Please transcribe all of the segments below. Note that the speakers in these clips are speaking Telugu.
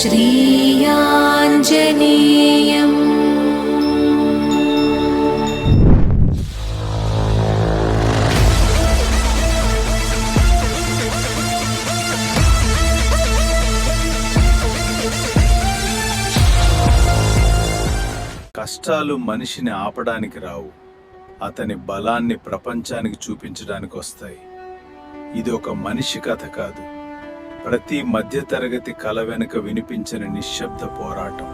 श्रीयाञ्जनेयम्। కష్టాలు మనిషిని ఆపడానికి రావు, అతని బలాన్ని ప్రపంచానికి చూపించడానికి వస్తాయి. ఇది ఒక మనిషి కథ కాదు, ప్రతి మధ్యతరగతి కల వెనుక వినిపించిన నిశ్శబ్ద పోరాటం.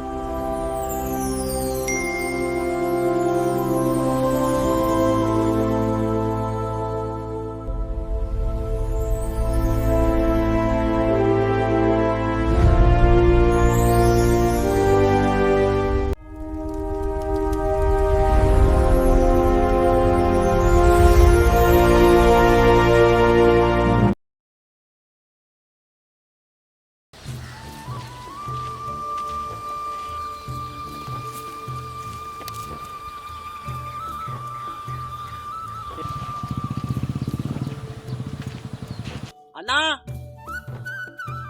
అన్నా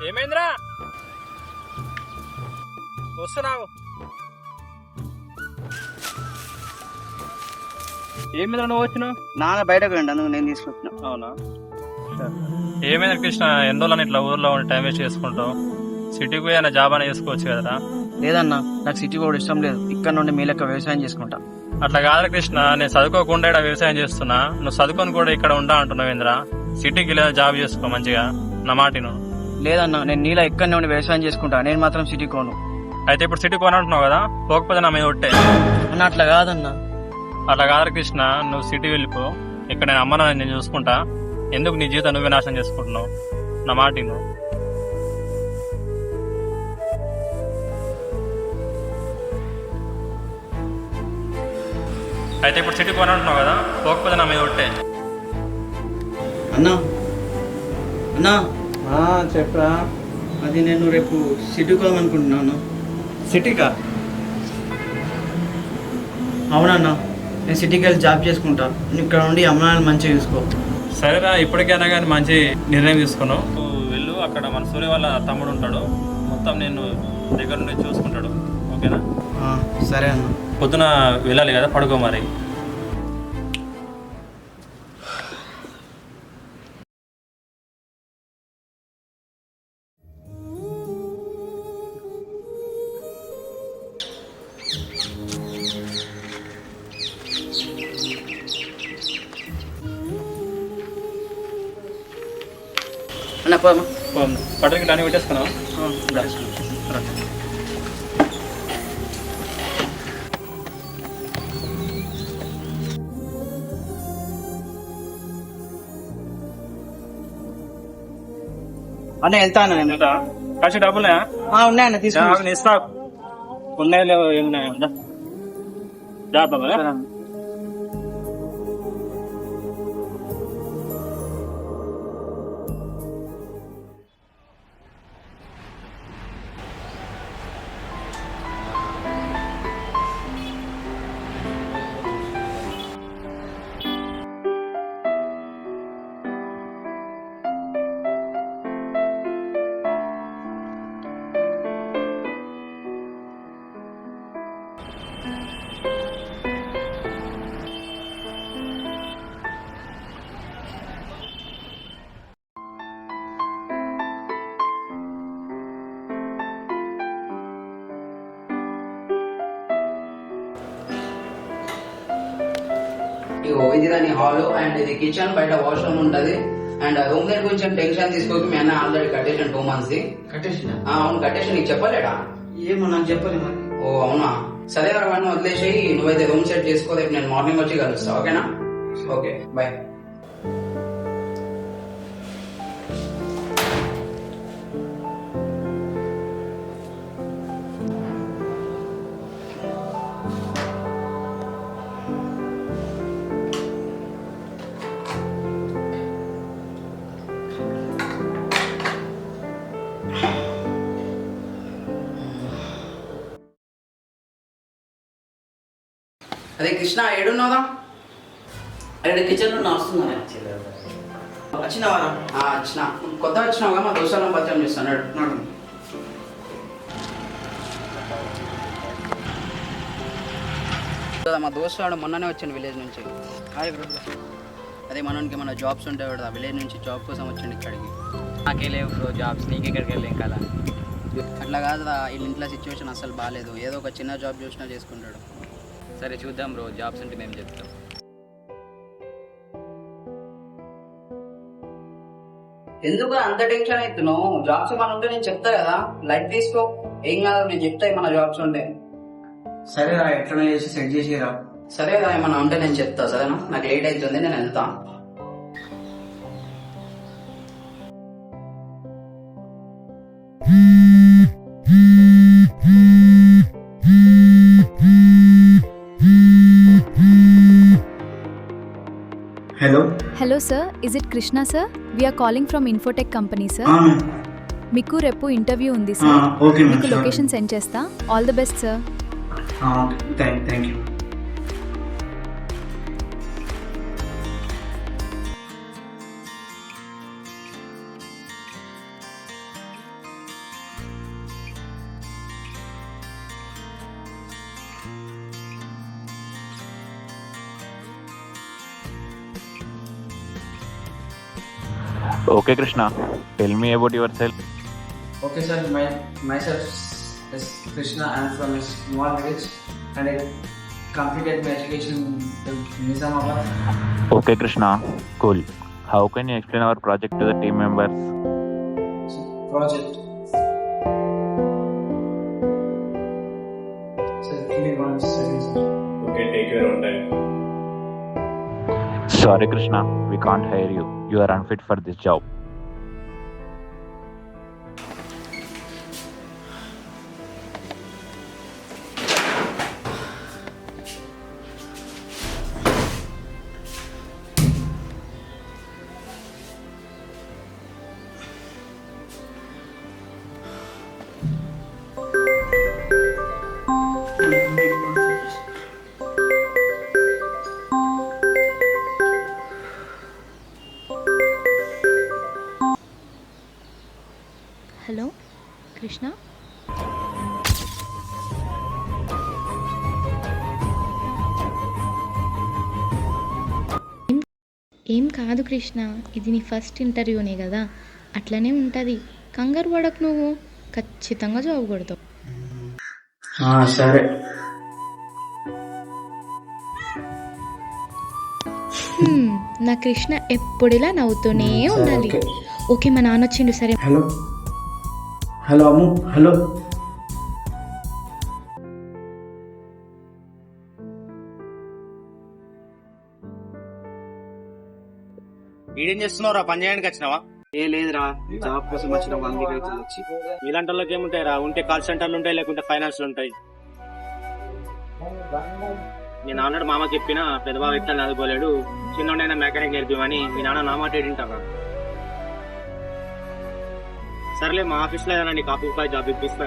ఏమైందిరా? వస్తున్నావు? ఏమైందిరా నువ్వు వచ్చినావు? నాన్న బయటకు రండి, అందుకు నేను తీసుకొచ్చిన. అవునా? ఏమైంది కృష్ణ, ఎన్ని రోజులని ఇట్లా ఊర్లో ఉండి టైం వేస్ట్ చేసుకుంటావు? సిటీకి పోయి అయినా జాబ్ అయినా చేసుకోవచ్చు కదరా? లేదన్నా, నాకు సిటీ కూడా ఇష్టం లేదు. ఇక్కడ నుండి మీ లెక్క వ్యవసాయం చేసుకుంటా. అట్లా కాదు కృష్ణ, నేను చదువుకోకుండా ఇక్కడ వ్యవసాయం చేస్తున్నా, నువ్వు చదువుకొని కూడా ఇక్కడ ఉండా అంటున్నావు ఏంద్రా? సిటీకి లేదా జాబ్ చేసుకో మంచిగా, నా మాటిను. లేదన్నా, నేను నీలా ఇక్కడనే ఉండి వ్యవసాయం చేసుకుంటా, నేను మాత్రం సిటీ కోను. అయితే ఇప్పుడు సిటీ కొనంటున్నావు కదా, పోకపోతే నా మీద ఒట్టే. అన్న అట్లా కాదన్నా. అట్లా కాదు కృష్ణ, నువ్వు సిటీ వెళ్ళిపో, ఇక్కడ నేను అమ్మను నేను చూసుకుంటా. ఎందుకు నీ జీవితం నువ్వే నాశనం చేసుకుంటున్నావు? నా మాటిను. అయితే ఇప్పుడు సిటీ కొనంటున్నావు కదా, పోకపోతే నా మీద ఒట్టే. అన్నా అన్నా చెప్పరా? అది నేను రేపు సిటీ కోవాలనుకుంటున్నాను. సిటీకా? అవునన్నా, నేను సిటీకి వెళ్ళి జాబ్ చేసుకుంటా. నువ్వు ఇక్కడ ఉండి అమ్మాయిని మంచిగా చూసుకో. సరేరా, ఇప్పటికైనా కానీ మంచి నిర్ణయం తీసుకున్నావు. నువ్వు వెళ్ళు, అక్కడ మన సూర్య వాళ్ళ తమ్ముడు ఉంటాడు, మొత్తం నేను దగ్గర నుండి చూసుకుంటాడు. ఓకేనా? సరే అన్న. పొద్దున వెళ్ళాలి కదా, పడుకో మరి. అన్న పోమా. పట్టణకి దాన్ని పెట్టేసుకున్నావు. అన్న వెళ్తాను నేను. కాసి డబ్బులున్నాయా? ఉన్నాయన్న, తీసుకుని ఇస్తా. ఉన్నాయి లేవు ఏమున్నాయా? జాగ్రత్త. ఇది దాని హాల్ అండ్ ఇది కిచెన్, బయట వాష్రూమ్ ఉంటది. అండ్ రూమ్ దగ్గర కొంచెం టెన్షన్ తీసుకోక, మీ అన్న ఆల్రెడీ కట్టేసాను 2 months ది. కట్టేసిన? అవును కట్టేసి, నీకు చెప్పలేడా? ఏమో నాకు చెప్పలే మరి. ఓ అవునా, సరే అవన్నీ వదిలేసి నువ్వైతే రూమ్ సెట్ చేసుకో, రేపు నేను మార్నింగ్ వచ్చి కలుస్తా. ఓకేనా? Okay bye. అదే కృష్ణ, ఏడున్నావురా? అక్కడ కిచెన్ లో వస్తున్నాను. వచ్చినావా? వచ్చిన. కొత్త వచ్చినావుగా, మా దోస్తులను పరిచయం చేస్తాను. మా దోస్తు వాడు మొన్ననే వచ్చాను విలేజ్ నుంచి. అదే మనకి మన జాబ్స్ ఉంటాయి కదా, విలేజ్ నుంచి జాబ్ కోసం వచ్చాడు ఇక్కడికి. నాకే లేవు బ్రో జాబ్స్, నీకెక్కడికి వెళ్ళాం కదా. అట్లా కాదురా, వీళ్ళ ఇంట్లో సిచ్యువేషన్ అసలు బాగాలేదు. ఏదో ఒక చిన్న జాబ్ చూసినా చేసుకుంటాడు. సరే చూద్దాం బ్రో, జాబ్స్ ఉంటే మేము చెప్తాం. ఎందుకు అంత టెన్షన్ అవుతున్నావు? జాబ్స్ ఏమైనా ఉంటే నేను చెప్తా కదా, లైట్ తీసుకో, ఏం కాదు, నేను చెప్తా మన జాబ్స్ ఉంటే. సరే రా, ఎట్లా చేసి సెట్ చేసిరా. సరే కదా, ఏమన్నా ఉంటే నేను చెప్తా, సరేనా? నాకు లేట్ అవుతుంది, నేను వెళ్తా. Hello hello sir, is it Krishna sir? We are calling from Infotech company sir. మీకు రేపు ఇంటర్వ్యూ ఉంది సార్. ఓకే మీకు లొకేషన్ సెండ్ చేస్తా. All the best sir. Thank you. Okay, Krishna, tell me about yourself. Okay, sir. Myself is Krishna. I am from a small village and I completed my education in Nizamabad. Okay, Krishna, cool. How can you explain our project to the team members? Project. Sir, give me 1 second, sir. Okay, take your own time. Sorry, Krishna, we can't hire you. You are unfit for this job. Hello Krishna, ఏం కాదు కృష్ణ, ఇది నీ ఫస్ట్ ఇంటర్వ్యూనే కదా, అట్లనే ఉంటుంది. కంగారు పడకు, నువ్వు ఖచ్చితంగా జాబ్ కొడతావు. సరే. నా కృష్ణ ఎప్పుడిలా నవ్వుతూనే ఉండాలి. ఓకే, మా నాన్న వచ్చిండు. సరే. హలో హలో అమ్ము. హలో ఈడేం చేస్తున్నావురా? పని చేయడానికి వచ్చినావా? ఏ లేదురా, జాబ్ కోసం వచ్చిన 1 వీక్ అయితే వచ్చి. ఇలాంటి వాళ్ళకి ఏముంటాయి రా? ఉంటే కాల్ సెంటర్లు ఉంటాయి, లేకుంటే ఫైనాన్స్లు ఉంటాయి. నేను ఆల్రెడీ మామకి చెప్పిన, పెద్దబాబు ఎట్లా చదువుకోలేడు, చిన్నోడైనా మెకానిక్ నేర్పిమని. మీ నాన్న నా మాట ఏంటారా? సర్లే, మా ఆఫీస్లో ఏదైనా నీకు ఆఫీస్ బాయ్ జాబ్ ఇప్పిస్తా.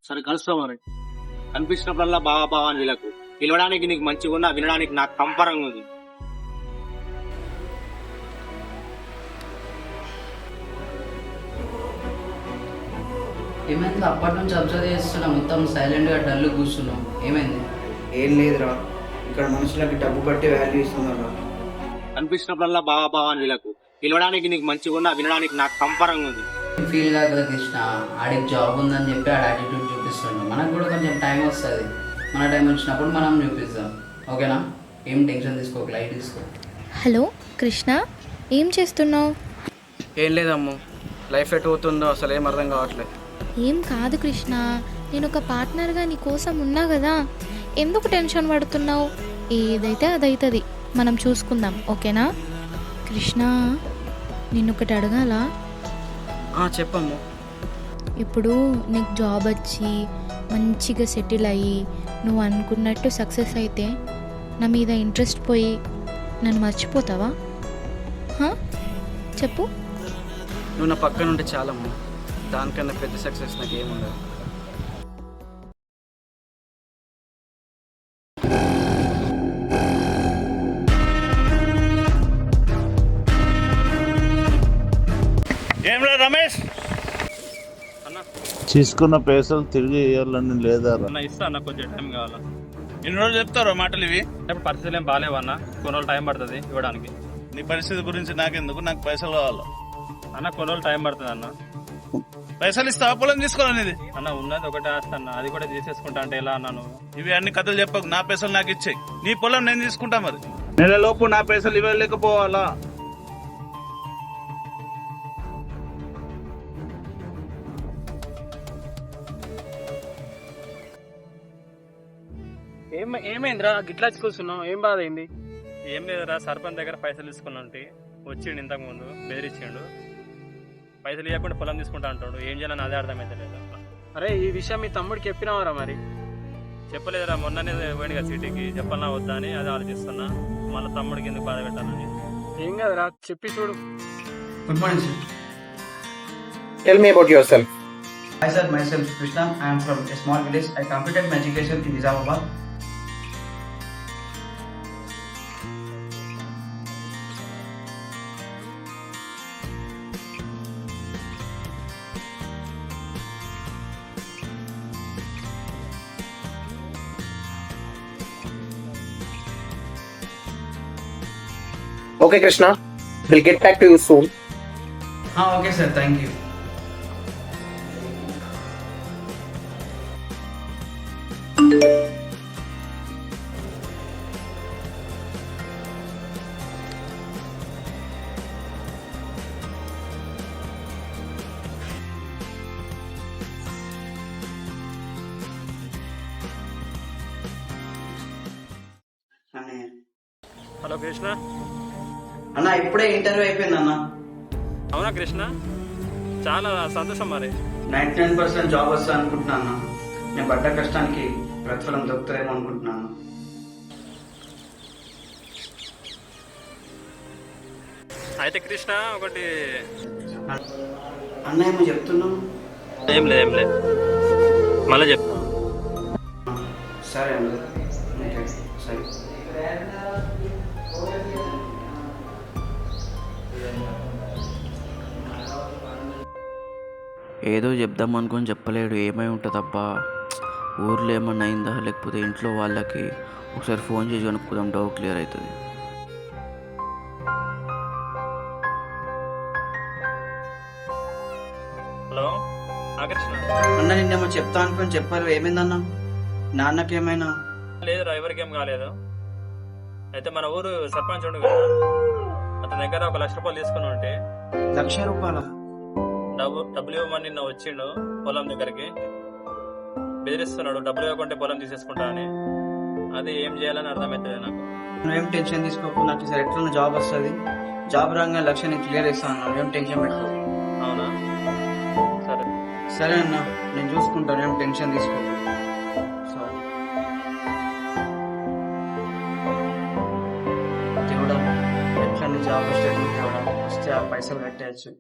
సరే, కలుస్తాం మరి. అనిపించినప్పుడల్లా బాగా బాగా అని వీళ్ళకు పిలవడానికి నీకు మంచిగా ఉన్నా, వినడానికి నాకు కంపరంగా ఉంది. ఏమైంది? అప్పటి నుంచి అబ్జర్వ్ చేస్తున్నా, మొత్తం సైలెంట్గా డల్ కూర్చున్నావు. ఏమైంది? ఏం లేదురా, ఇక్కడ మనుషులకి డబ్బు బట్టి వాల్యూ ఇస్తున్నారు. అనిపించినప్పుడల్లా బాగా బాగా అని వీళ్ళకు పిలవడానికి నీకు మంచిగా ఉన్నా, వినడానికి నాకు కంపరంగా ఉంది. ఫీల్ కాదు కదా కృష్ణ, ఆడికి జాబ్ ఉందని చెప్పి ఆడ యాటిట్యూడ్ చూపిస్తున్నాడు. మనకు కూడా కొంచెం టైం వస్తుంది, మన టైం వచ్చినప్పుడు మనం చూపిస్తాం. ఓకేనా? ఏం టెన్షన్ తీసుకోక, లైట్ తీసుకో. హలో కృష్ణ, ఏం చేస్తున్నావు? ఏం లేదమ్ము, లైఫ్ ఎటు అవుతుందో అసలు ఏం అర్థం కావట్లేదు. ఏం కాదు కృష్ణ, నేను ఒక పార్ట్నర్గా నీ కోసం ఉన్నా కదా, ఎందుకు టెన్షన్ పడుతున్నావు? ఏదైతే అదవుతుంది, మనం చూసుకుందాం. ఓకేనా? కృష్ణ, నిన్నొకటి అడగాలా? చెప్పమ్ము. ఇప్పుడు నీకు జాబ్ వచ్చి మంచిగా సెటిల్ అయ్యి నువ్వు అనుకున్నట్టు సక్సెస్ అయితే నా మీద ఇంట్రెస్ట్ పోయి నన్ను మర్చిపోతావా? చెప్పు. నువ్వు నా పక్కన ఉంటే చాలమ్మా, దానికన్నా పెద్ద సక్సెస్ నాకు ఏముండదు. ఏం రా రమేష్? అన్న తీసుకున్న పైసలు తిరిగి ఇవ్వాలని లేదా? అన్న ఇస్తా అన్న, కొంచెం టైం కావాలా. ఎన్ని రోజులు చెప్తారో మాటలు ఇవి? ఇప్పుడు పరిస్థితులు ఏం బాగాలేవన్నా, కొన్ని రోజులు టైం పడుతుంది ఇవ్వడానికి. నీ పరిస్థితి గురించి నాకెందుకు, నాకు పైసలు కావాలి. అన్న కొన్ని రోజులు టైం పడుతుంది అన్న. పైసలు ఇస్తా, పొలం తీసుకోవాలనేది. అన్న ఉన్నది ఒకటే ఆస్తి అన్న, అది కూడా తీసేసుకుంటా అంటే ఎలా అన్నాను? ఇవి అన్ని కథలు చెప్పకు, నా పైసలు నాకు ఇచ్చేయి. నీ పొలం నేను తీసుకుంటా. మరి నెలలోపు నా పైసలు ఇవ్వలేకపోవాలా? ఏమైందిరా గిట్లా కూర్చున్నావు? ఏం బాధ అయింది? ఏం లేదురా, సర్పంచ్ దగ్గర పైసలు తీసుకున్నట్టు వచ్చిండు, ఇంతకు ముందు బెదిరించిండు. పైసలు ఇవ్వకుండా పొలం తీసుకుంటా అంటాడు. ఏం చేయాలని అదే అర్థమైతే లేదు. అరే ఈ విషయం మీ తమ్ముడికి చెప్పినావరా? మరి చెప్పలేదురా, మొన్ననే పోయినగా సిటీకి. చెప్పాలన్నా వద్దా అని అది ఆలోచిస్తున్నా. మళ్ళీ తమ్ముడికి ఎందుకు బాధ పెట్టాలని. ఏం కదరా, చెప్పి చూడు. Good morning sir. Tell me about yourself. Hi sir, myself Krishna. I am from a small village. I completed my education in Nizamabad. Okay, Krishna. We'll get back to you soon. Okay sir, thank you. Hello Krishna. అన్న ఇప్పుడే ఇంటర్వ్యూ అయిపోయింది అన్న. అవునా కృష్ణ, చాలా సంతోషం. మరి 99% జాబ్ వస్తా అనుకుంటున్నాను. నేను పడ్డ కష్టానికి ప్రతిఫలం దొరుకుతుందేమో అనుకుంటున్నాను. అయితే కృష్ణ ఒకటి. అన్న ఏమో చెప్తున్నావు? ఏం లేదు మళ్ళీ చెప్తా. సరే అన్న, ఓకే సరే. ఏదో చెప్దాం అనుకొని చెప్పలేడు. ఏమై ఉంటుందబ్బా? ఊర్లో ఏమన్నా అయిందా, లేకపోతే ఇంట్లో వాళ్ళకి ఒకసారి ఫోన్ చేసి కనుక్కుందాం, డౌట్ క్లియర్ అవుతుంది. హలో కృష్ణ. అన్న నిన్నేమో చెప్తా అనుకొని చెప్పారు, ఏమైందన్న? నాన్నకేమైనా? లేదురా, ఎవరికి ఏం కాలేదు. అయితే మన ఊరు సర్పంచ్ ఉండు కదా, అతని దగ్గర 1 లక్ష రూపాయలు తీసుకుని ఉంటే. 1,00,000 రూపాయల? డబ్బులు ఇవ్వమని నిన్న వచ్చిండు పొలం దగ్గరికి. బెదిరిస్తున్నాడు, డబ్బులు ఇవ్వకుంటే పొలం తీసేసుకుంటా అని. అది ఏం చేయాలని అర్థమవుతుంది నాకు. నువ్వేం టెన్షన్ తీసుకోకు, నాకు సరే ఎట్లా జాబ్ వస్తుంది. జాబ్ రాగానే 1,00,000 నేను క్లియర్ చేస్తాను. నువ్వేం టెన్షన్ పెట్టుకో. అవునా? సరే సరే అన్న, నేను చూసుకుంటాను, ఏం టెన్షన్ తీసుకోకు. సరే దేవుడా, ఎట్లా నీ జాబ్ వస్తే దేవుడా, వస్తే ఆ పైసలు కట్టేయచ్చు.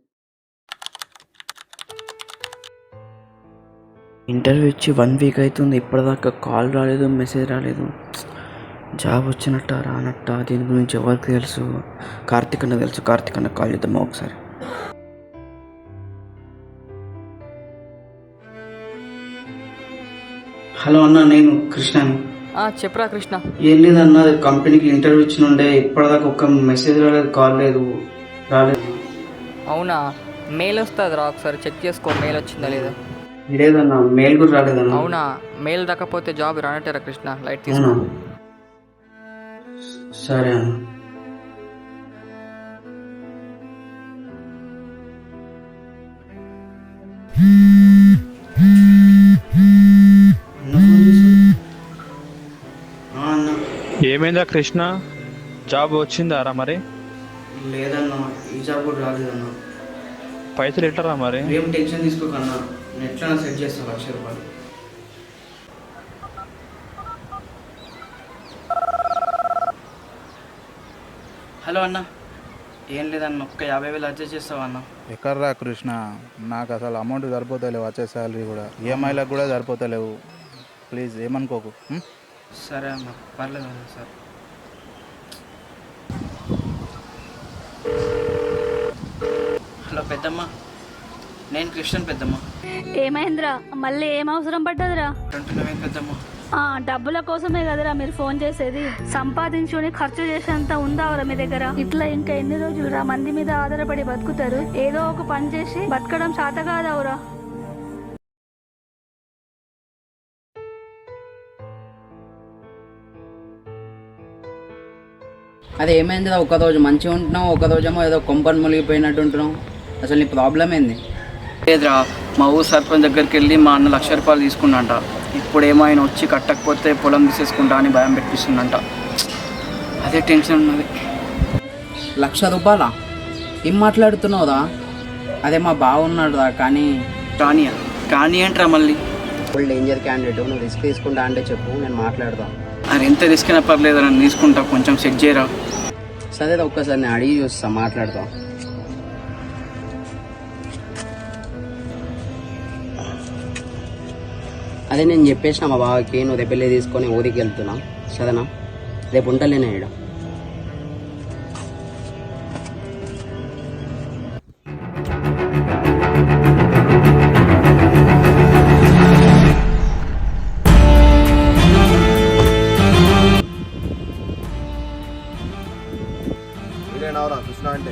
ఇంటర్వ్యూ ఇచ్చి 1 వీక్ అవుతుంది, ఇప్పటిదాకా కాల్ రాలేదు, మెసేజ్ రాలేదు. జాబ్ వచ్చినట్ట రానట్ట దీని గురించి ఎవరికి తెలుసు? కార్తిక్ అన్న తెలుసు. కార్తిక్ అన్న కాల్ చేద్దామా ఒకసారి? హలో అన్న, నేను కృష్ణని. చెప్పరా కృష్ణ. ఏం లేదన్న, కంపెనీకి ఇంటర్వ్యూ ఇచ్చి ఉండే, ఇప్పటిదాకా ఒక్క మెసేజ్ రాలేదు, కాల్ రాలేదు. అవునా? మెయిల్ వస్తుంది రా, ఒకసారి చెక్ చేసుకో, మెయిల్ వచ్చిందా లేదా. లేదన్న, మెయిల్ కూడా రాలేదన్న. అవునా? మెయిల్ రాకపోతే జాబ్ రానట్టేరా కృష్ణ, లైట్ తీసుకో. సరే అన్న. ఏమైందా కృష్ణ, జాబ్ వచ్చిందారా? మరి లేదన్న, ఈ జాబ్ కూడా రాలేదన్న. పైసలు ఎట్లరా మరి? ఏం టెన్షన్ తీసుకోకన్నా, నేను ఎట్లా సెట్ చేస్తాను 1,00,000 రూపాయలు. హలో అన్న, ఏం లేదన్న, ఒక్క 50,000 అడ్జస్ట్ చేస్తావా అన్న? ఎక్కడ్రా కృష్ణ, నాకు అసలు అమౌంట్ సరిపోతలేవు, వచ్చే శాలరీ కూడా ఈఎంఐలకు కూడా సరిపోతలేవు. ప్లీజ్ ఏమనుకోకు. సరే అన్న, పర్లేదు అన్న. సరే. హలో పెద్దమ్మ, నేను కృష్ణన్ పెద్దమ్మ. ఏమైందిరా మళ్ళీ ఏం అవసరం పడ్డదిరా? అంటున్నావేం పెద్దమ్మ? డబ్బుల కోసమే కదరా మీరు ఫోన్ చేసేది. సంపాదించుని ఖర్చు చేసేంత ఉందావరా మీ దగ్గర? ఇట్లా ఇంకా ఎన్ని రోజులు రా మంది మీద ఆధారపడి బతుకుతారు? ఏదో ఒక పని చేసి బతకడం శాత కాదవురా. అది ఏమైంది? ఒక రోజు మంచిగా ఉంటున్నావు, ఒక రోజేమో ఏదో కొంపని మునిగిపోయినట్టు ఉంటున్నావు. అసలు నీ ప్రాబ్లం ఏంది? లేదురా, మా ఊరు సర్పంచ్ దగ్గరికి వెళ్ళి మా అన్న 1,00,000 రూపాయలు తీసుకున్నంట. ఇప్పుడేమో ఆయన వచ్చి కట్టకపోతే పొలం తీసేసుకుంటా అని భయం పెట్టిస్తుందంట. అదే టెన్షన్ ఉన్నది. 1,00,000 రూపాయలా? ఏం మాట్లాడుతున్నావురా? అదే మా బాగున్నాడురా. కానీ కానీ ఏంట్రా మళ్ళీ? ఫుల్ డేంజర్ క్యాండిడేట్, నువ్వు రిస్క్ తీసుకుంటా అంటే చెప్పు, నేను మాట్లాడతాను. అది ఎంత రిస్క్ అయినా పర్లేదు, నన్ను తీసుకుంటా, కొంచెం సెట్ చేయరా. సరే ఒక్కసారి నేను అడిగి చూస్తా, మాట్లాడతాం. అదే నేను చెప్పేసిన మా బావకి, నువ్వు రేపు వెళ్ళి తీసుకొని ఊరికి వెళ్తున్నా, సరేనా? రేపు ఉంటలేనే ఈడ. కృష్ణ అంటే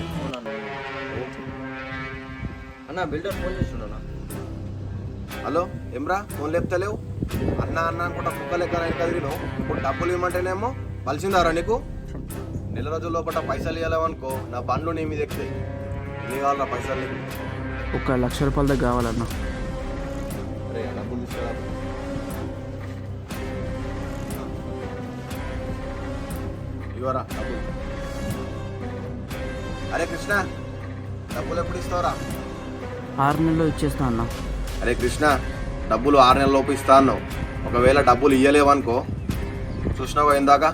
అన్న బిల్డర్ ఫోన్ చేస్తున్నా. హలో ఏమ్రా ఫోన్ లేపుతలేవు? అన్న అన్న అనుకుంటా కుక్క లెక్క కదిలినావు. ఇప్పుడు డబ్బులు ఇవ్వమంటేనేమో పలిసిందారా నీకు? నెల రోజుల లోపల పైసలు ఇవ్వలేవనుకో నా బండ్లు నీ మీద ఎక్కుతాయి. ఎన్ని కావాలరా పైసలు నీకు? ఒక 1,00,000 రూపాయల దగ్గర కావాలన్నా. అరే డబ్బులు తీసుకురా. ఇవ్వరా డబ్బులు. అరే కృష్ణ డబ్బులు ఎప్పుడు ఇస్తావురా? 6 నెలల్లో ఇచ్చేస్తా అన్న. అరే కృష్ణ డబ్బులు 6 నెలల లోపు ఇస్తా అన్నావు. ఒకవేళ డబ్బులు ఇయ్యలేవనుకో, చూసినావా ఇందాక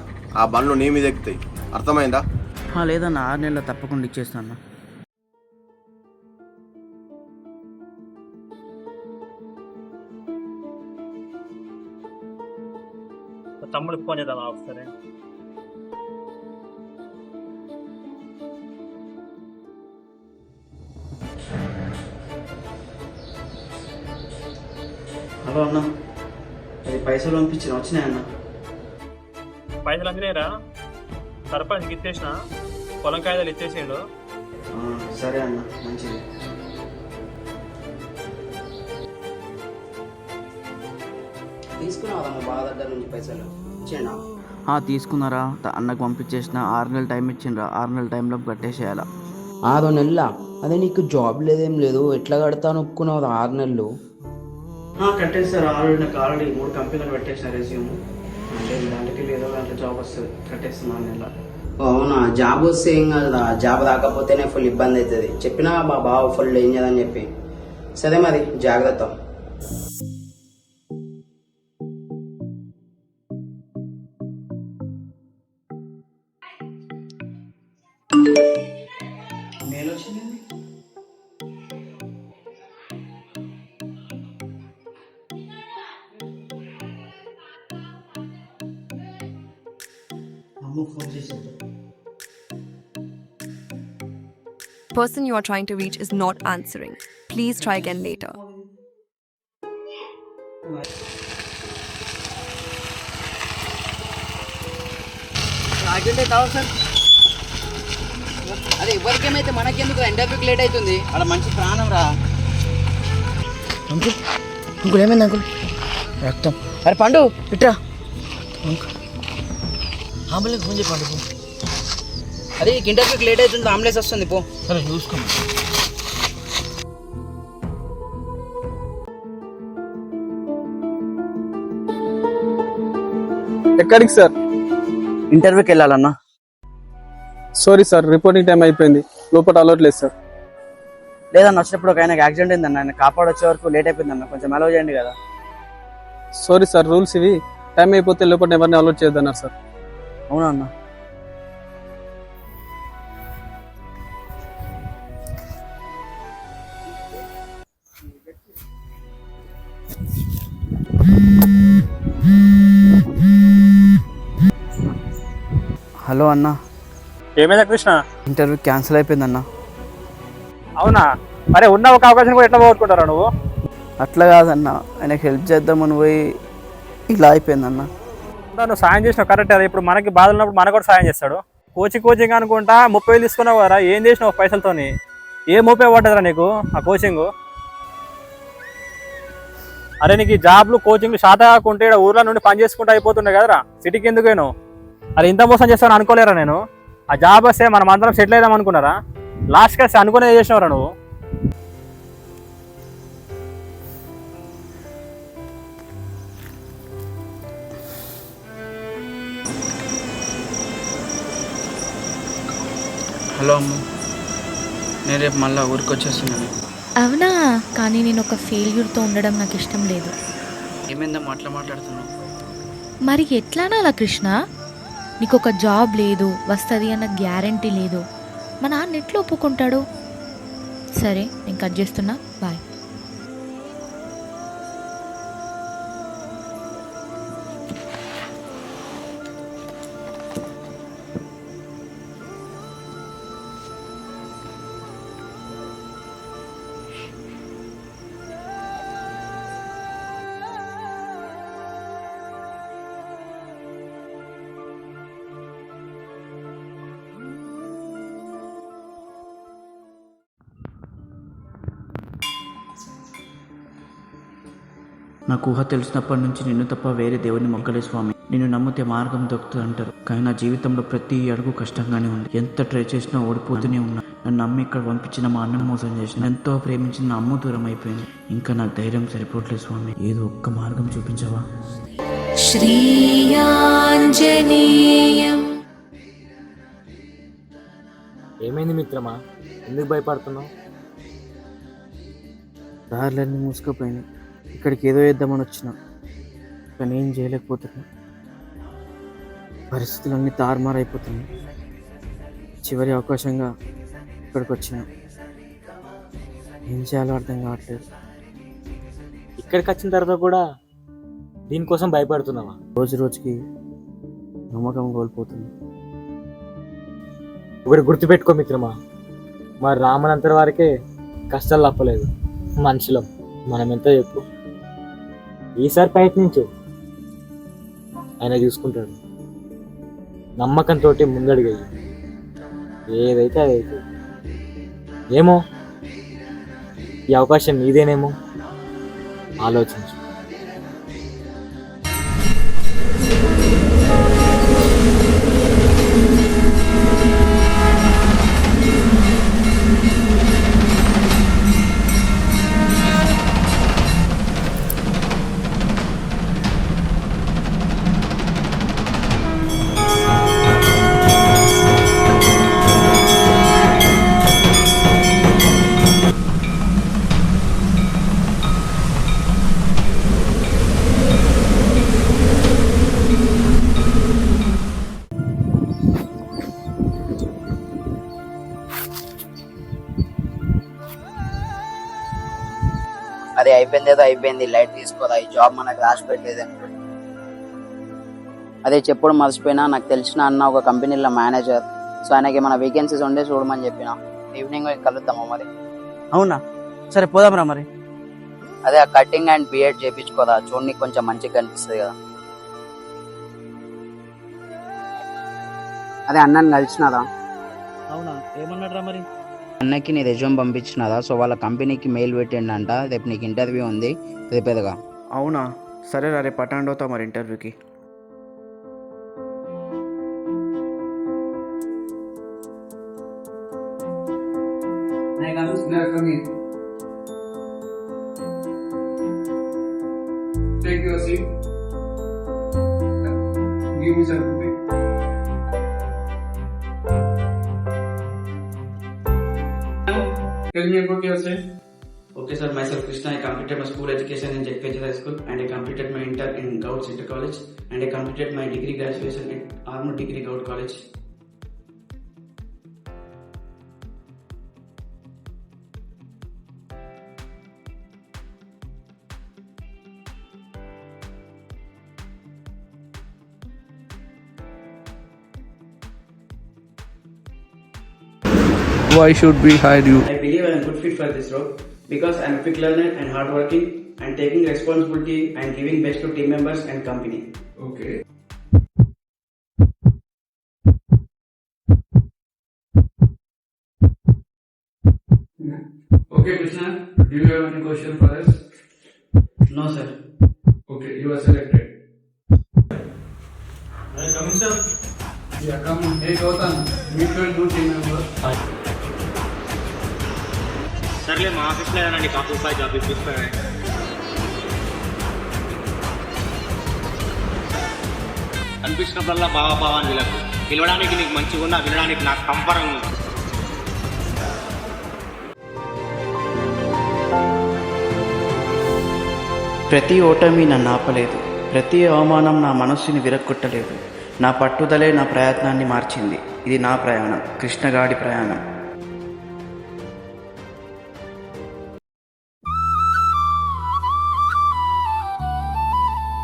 ఆ బండ్లు నీ మీద ఎక్కుతాయి. అర్థమైందా? లేదన్న, 6 నెలల్లో తప్పకుండా ఇచ్చేస్తా అన్న. తమ్ముడు ఫోన్ చేద్దామా ఒకసారి? హలో అన్న, అది పైసలు పంపించిన వచ్చినాయి అన్న. పైసలు అందినాయిరా? సర్పంచ్కి ఇచ్చేసిన, పొలం కాయదాలు ఇచ్చేసిండు. సరే అన్న, మంచిది. తీసుకున్నావా మా బావ దగ్గర నుంచి పైసలు? ఇచ్చేనా? తీసుకున్నారా, అన్నకు పంపించేసిన. 6 నెలలు టైం ఇచ్చిండ్రా, 6 నెలల టైంలో కట్టేసేయాలా. 6 నెలల? అదే నీకు జాబ్ లేదేం లేదు, ఎట్లా కడతాను ఒప్పుకున్నావు 6 నెలలు? కట్టేస్తారు. నాకు ఆల్రెడీ 3 కంపెనీలు పెట్టేసిన రెజ్యూమ్. అంటే దాంట్లోకి ఏదో దాంట్లో జాబ్ వస్తుంది, కట్టేస్తున్నాను నెల. అవునా? జాబ్ వస్తే ఏం కదా, జాబ్ రాకపోతేనే ఫుల్ ఇబ్బంది అవుతుంది. చెప్పినా మా బావ ఫుల్ డేంజర్ అని చెప్పి. సరే మరి జాగ్రత్త. Person you are trying to reach is not answering. Please try again later. అదే ఎవరికేమైతే మనకెందుకు, ఇంటర్వ్యూకి లేట్ అవుతుంది. అలా మంచి ప్రాణం రా. అంకుల్ ఏమైంది అంకుల్? రక్తం. అరే పండు ఇట్రా. అంబులెన్స్ ఫోన్ చెప్పండి. అదే ఇంటర్వ్యూకి లేట్ అవుతుంది, అంబులెన్స్ వస్తుంది, పో. సరే చూసుకోండి. ఎక్కడికి సార్? ఇంటర్వ్యూకి వెళ్ళాలన్నా. సారీ సార్, రిపోర్టింగ్ టైం అయిపోయింది, లోపల అలౌట్ లేదు సార్. లేదన్న, వచ్చినప్పుడు ఒక ఆయనకి యాక్సిడెంట్ అయిందన్న, ఆయన కాపాడొచ్చే వరకు లేట్ అయిపోయిందన్న, కొంచెం అలౌ చేయండి కదా. సారీ సార్, రూల్స్ ఇవి. టైం అయిపోతే లోపల ఎవరిని అలౌట్ చేయొద్దన్నారు సార్. అవునా అన్న? హలో అన్న. ఏమైందా కృష్ణ? Interview cancel అయిపోయిందన్న. అవునా? అరే ఉన్న ఒక అవకాశం కూడా ఎట్లా పోగొట్టుకుంటారా నువ్వు? అట్లా కాదన్న, ఆయనకి హెల్ప్ చేద్దామని పోయి ఇలా అయిపోయిందన్న. నువ్వు సాయం చేసినావు కరెక్ట్. అదే ఇప్పుడు మనకి బాధలు ఉన్నప్పుడు మనకు కూడా సాయం చేస్తాడు. కోచింగ్ అనుకుంటా 30,000 తీసుకున్నావు కదా, ఏం చేసినావు పైసలతోని? ఏం ఉపయోగపడ్డదిరా నీకు ఆ కోచింగ్? అరే నీకు జాబ్లు కోచింగ్లు శాత కాకుంటే ఊర్లో నుండి పని చేసుకుంటూ అయిపోతుండే కదరా, సిటీకి ఎందుకు పోయినావు? అరే ఇంత మోసం చేస్తాను అనుకోలేరా నేను? ఆ జాబ్ వస్తే మనం అందరం సెటిల్ అయిదాం అనుకున్నారా? లాస్ట్కి వస్తే అనుకునేది చేసినవరా నువ్వు? హలో అమ్మ, నేను రేపు మళ్ళీ ఊరికి వచ్చేస్తున్నాను. అవునా? కానీ నేను ఒక ఫెయిల్యూర్తో ఉండడం నాకు ఇష్టం లేదు. ఏమైందమ్మా అట్లా మాట్లాడుతున్నావు? మరి ఎట్లానా అలా కృష్ణ? నీకు ఒక జాబ్ లేదు, వస్తుంది అన్న గ్యారంటీ లేదు. మా నాన్న ఎట్లా ఒప్పుకుంటాడు? సరే నేను కట్ చేస్తున్నా, బాయ్. నాకు ఊహ తెలిసినప్పటి నుంచి నిన్ను తప్ప వేరే దేవుడిని మొక్కలే స్వామి. నిన్ను నమ్మితే మార్గం దొరుకుతుంది అంటారు, కానీ నా జీవితంలో ప్రతి అడుగు కష్టంగానే ఉంది. ఎంత ట్రై చేసినా ఓడిపోతూనే ఉన్నా. నన్ను నమ్మి ఇక్కడ పంపించిన మా అన్న మోసం చేసిన, ఎంతో ప్రేమించిన నా అమ్మ దూరం అయిపోయింది. ఇంకా నాకు ధైర్యం సరిపోవట్లేదు స్వామి, ఏదో ఒక్క మార్గం చూపించవా? శ్రీయాంజనేయం. ఏమైంది మిత్రమా, ఎందుకు భయపడుతున్నావు? దారులన్నీ మూసుకుపోయినాయి. ఇక్కడికి ఏదో వేద్దామని వచ్చిన, కానీ ఏం చేయలేకపోతున్నా. పరిస్థితులన్నీ తారుమారైపోతున్నాయి. చివరి అవకాశంగా ఇక్కడికి వచ్చిన, ఏం చేయాలో అర్థం కావట్లేదు. ఇక్కడికి వచ్చిన తర్వాత కూడా దీనికోసం భయపడుతున్నావా? రోజు రోజుకి నమ్మకం కోల్పోతుంది. ఒకటి గుర్తుపెట్టుకో మిత్రమా, మరి రామనంతర వారికే కష్టాలు తప్పలేదు. మనుషులం మనం ఎంత చెప్పు. ఈసారి ప్రయత్నించు, ఆయన చూసుకుంటాడు. నమ్మకంతో ముందడుగయ్యి, ఏదైతే అదైతే. ఏమో ఈ అవకాశం నీదేనేమో, ఆలోచించు. అరే అయిపోయింది ఏదో అయిపోయింది, లైట్ తీసుకోదా. ఈ జాబ్ మనకు రాసి పెట్టలేదు. అదే చెప్పుడు మర్చిపోయినా, నాకు తెలిసిన అన్న ఒక కంపెనీలో మేనేజర్. సో ఆయనకి మన వేకెన్సీస్ ఉండే చూడమని చెప్పిన. ఈవినింగ్ కలుద్దామా మరి? అవునా, సరే పోదాంరా మరి. అదే ఆ కటింగ్ అండ్ బియర్డ్ చేయించుకోదా, చూడడానికి కొంచెం మంచిగా కనిపిస్తుంది కదా. అదే అన్నని కలిసినదా? అవునా, ఏమన్నాడు రా మరి? అన్నకి నీ రెజ్యూమ్ పంపించినదా, సో వాళ్ళ కంపెనీకి మెయిల్ పెట్టిండంట. రేపు నీకు ఇంటర్వ్యూ ఉంది రేపేదిగా. అవునా, సరే రా, రేపు అటెండ్ అవుతావు మరి ఇంటర్వ్యూకి. Take your seat. Give me certificate. Tell me about yourself. Okay sir, myself Krishna. I completed my school education in JKJ High School and I completed my inter in Gauds Inter College and I completed my degree graduation at Armor Degree Gaud College. Why should we hire you? I believe I am good fit for for this role because I am a quick learner and hardworking and taking responsibility and giving best to team members and company. Okay. Okay, Krishna, do you have any question for us? No, sir. Okay, you are selected. Coming sir. Yeah, come on. Hey, Gautam, meet your new team member. సర్లే మా ఆఫీస్లో ఏదైనా నీకు ఆఫీస్ జాబ్ ఇప్పిస్తాను. అనిపించినప్పుడల్లా బావా అని వీళ్ళకు పిలవడానికి నీకు మంచిగా ఉన్నా వినడానికి నాకు కంపరంగా ఉంది. ప్రతి ఓటమి నన్ను ఆపలేదు, ప్రతి అవమానం నా మనస్సుని విరక్కొట్టలేదు. నా పట్టుదలే నా ప్రయత్నాన్ని మార్చింది. ఇది నా ప్రయాణం, కృష్ణగాడి ప్రయాణం.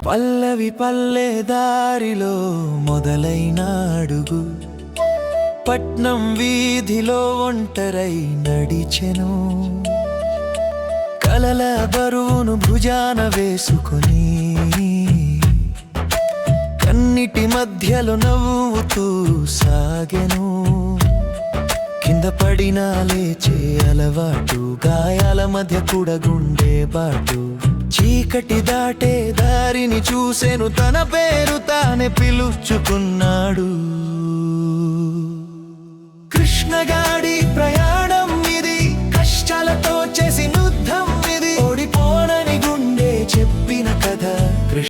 పల్లవి పల్లె దారిలో మొదలైన అడుగు, పట్నం వీధిలో ఒంటరై నడిచెను. కలల బరువును భుజాన వేసుకొని కన్నిటి మధ్యలో నవ్వుతూ సాగెను. కింద పడినా లేచే అలవాటు, గాయాల మధ్య కూడా గుండె బాటు. చీకటి దాటే దారిని చూసెను, తన పేరు తానే పిలుచుకున్నాడు. కృష్ణగాడి